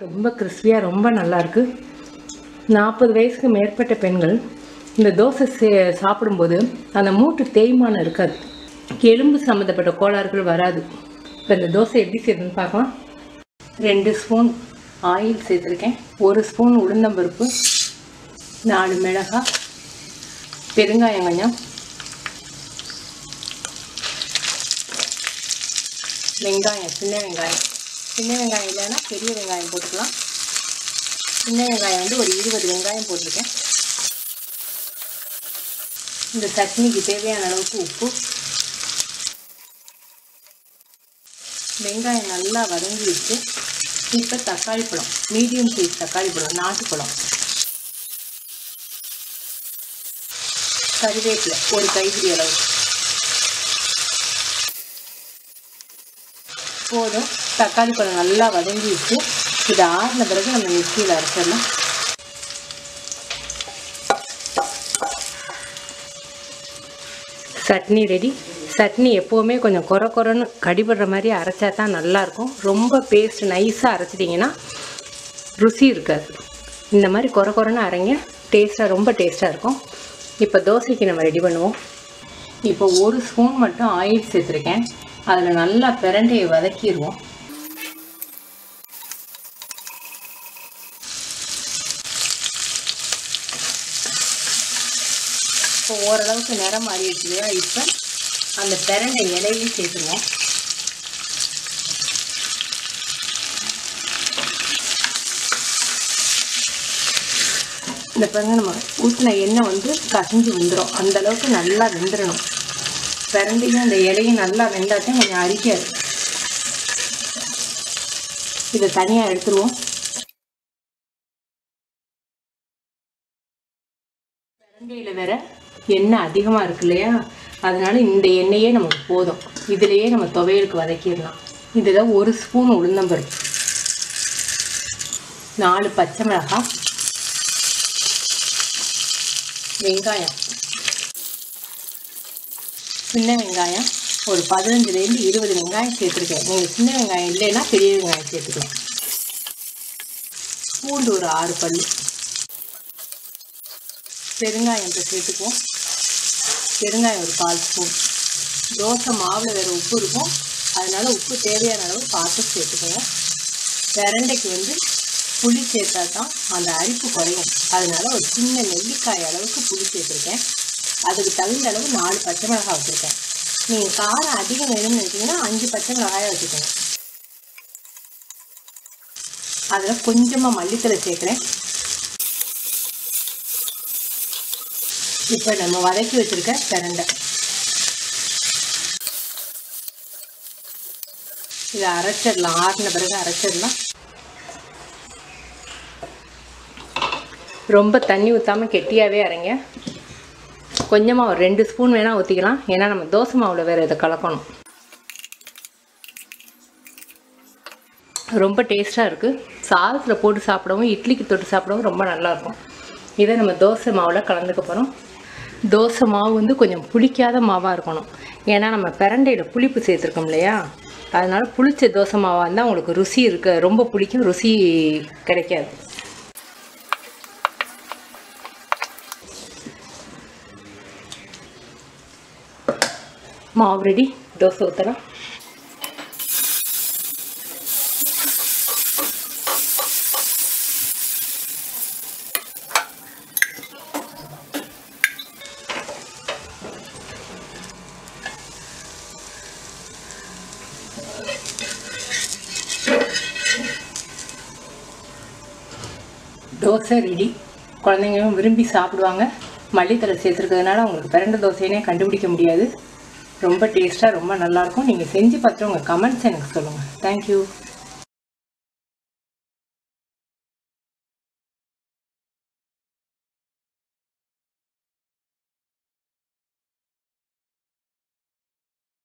ரொம்ப கிறிஸ்பியாக ரொம்ப நல்லாயிருக்கு. 40 வயசுக்கு மேற்பட்ட பெண்கள் இந்த தோசை சாப்பிடும்போது அந்த மூட்டு தேய்மானம் இருக்காது, எலும்பு சம்மந்தப்பட்ட கோளாறுகள் வராது. இப்போ இந்த தோசை எப்படி செய்யணும்னு பார்க்கலாம். 2 ஸ்பூன் ஆயில் சேர்த்துருக்கேன், 1 ஸ்பூன் உளுந்தம்பருப்பு, 4 மிளகாய், பெருங்காயம் கொஞ்சம், வெங்காயம், சின்ன வெங்காயம் இல்லைன்னா பெரிய வெங்காயம் போட்டுக்கலாம். சின்ன வெங்காயம் வந்து ஒரு 20 வெங்காயம் போட்டிருக்கேன். இந்த சட்னிக்கு தேவையான அளவுக்கு உப்பு. வெங்காயம் நல்லா வதங்கி வச்சு இப்போ தக்காளி பழம், மீடியம் சைஸ் தக்காளி பழம், நாட்டுப்பழம், கறிவேப்பிலை ஒரு கைப்பிடி அளவு போதும். தக்காளி பழம் நல்லா வதங்கி வச்சு இதை ஆறின பிறகு நம்ம மிக்சியில் அரைச்சிடலாம். சட்னி ரெடி. சட்னி எப்போவுமே கொஞ்சம் கொரன்னு கடிபடுற மாதிரி அரைச்சா தான் நல்லாயிருக்கும். ரொம்ப பேஸ்ட் நைஸாக அரைச்சிட்டிங்கன்னா ருசி இருக்காது. இந்த மாதிரி கொரன்னு அரைங்க, டேஸ்ட்டாக ரொம்ப டேஸ்ட்டாக இருக்கும். இப்போ தோசைக்கு நம்ம ரெடி பண்ணுவோம். இப்போ 1 ஸ்பூன் மட்டும் ஆயில் சேர்த்துருக்கேன். அதில் நல்லா பிரண்டையை வதக்கிடுவோம். இப்போ ஓரளவுக்கு நிறம் மாறிடுச்சு இல்லையா, இப்போ அந்த பிரண்டை இலையும் சேர்த்துருவோம். இந்த பாருங்க, நம்ம ஊற்றின எண்ணெய் வந்து கசிஞ்சு வந்துடும், அந்தளவுக்கு நல்லா வெந்துடணும். பிரண்டையும் அந்த இலையும் நல்லா வெந்தாட்டும் கொஞ்சம் அரிக்காது. இதை தனியாக எடுத்துருவோம். பிரண்டையில் வேற எண்ணெய் அதிகமாக இருக்கு இல்லையா, அதனால இந்த எண்ணெயே நமக்கு போதும். இதிலேயே நம்ம துவையலுக்கு வதக்கிடலாம். இதில் 1 ஸ்பூன் உளுந்தம்பருப்பு, 4 பச்சை மிளகாய், வெங்காயம், சின்ன வெங்காயம் ஒரு 15லேருந்து 20 வெங்காயம் சேர்த்துருக்கேன். நீங்கள் சின்ன வெங்காயம் இல்லைன்னா பெரிய வெங்காயம் சேர்த்துக்கலாம். பூண்டு ஒரு 6 பல், பெருங்காயம் இப்போ சேர்த்துக்குவோம். பெருங்காயம் ஒரு 1/4 ஸ்பூன். தோசை மாவில் வேறு உப்பு இருக்கும், அதனால் உப்பு தேவையான அளவு பார்த்து சேர்த்துக்கோங்க. பிரண்டைக்கு வந்து புளி சேர்த்தா தான் அந்த அரிப்பு குறையும், அதனால் ஒரு சின்ன நெல்லிக்காய் அளவுக்கு புளி சேர்த்துருக்கேன். அதுக்கு தகுந்த அளவு 4 பச்சை மிளகாய் வச்சுருக்கேன். நீங்கள் காரம் அதிகம் வேணும்னு நினைச்சிங்கன்னா 5 பச்சை மிளகாயை வச்சுக்கோங்க. அதில் கொஞ்சமாக மல்லித்தலை சேர்க்குறேன். இப்போ நம்ம வதக்கி வச்சுருக்க பிரண்டை இதை அரைச்சிடலாம். ஆறின பிறகு அரைச்சிடலாம். ரொம்ப தண்ணி ஊற்றாமல் கெட்டியாகவே அரைங்க. கொஞ்சமாக ஒரு 2 ஸ்பூன் வேணால் ஊற்றிக்கலாம், ஏன்னா நம்ம தோசை மாவில் வேறு இதை கலக்கணும். ரொம்ப டேஸ்ட்டாக இருக்குது. சாதத்தில் போட்டு சாப்பிடவும் இட்லிக்கு தொட்டு சாப்பிடவும் ரொம்ப நல்லாயிருக்கும். இதை நம்ம தோசை மாவில் கலந்துக்க போகிறோம். தோசை மாவு வந்து கொஞ்சம் புளிக்காத மாவாக இருக்கணும், ஏன்னா நம்ம பிரண்டையில் புளிப்பு சேர்த்துருக்கோம் இல்லையா, அதனால் புளிச்ச தோசை மாவாக இருந்தால் உங்களுக்கு ருசி இருக்க ரொம்ப புளிக்கும், ருசி கிடைக்காது. மாவு ரெடி. தோசை ஊற்றலாம். தோசை ரெடி. குழந்தைங்களும் விரும்பி சாப்பிடுவாங்க. மல்லித்தலை சேர்த்துருக்கிறதுனால உங்களுக்கு பிரண்டை தோசைனே கண்டுபிடிக்க முடியாது. ரொம்ப டேஸ்ட்டாக ரொம்ப நல்லாயிருக்கும். நீங்கள் செஞ்சு பார்த்துட்டு உங்கள் கமெண்ட்ஸ் எனக்கு சொல்லுங்கள். தேங்க்யூ.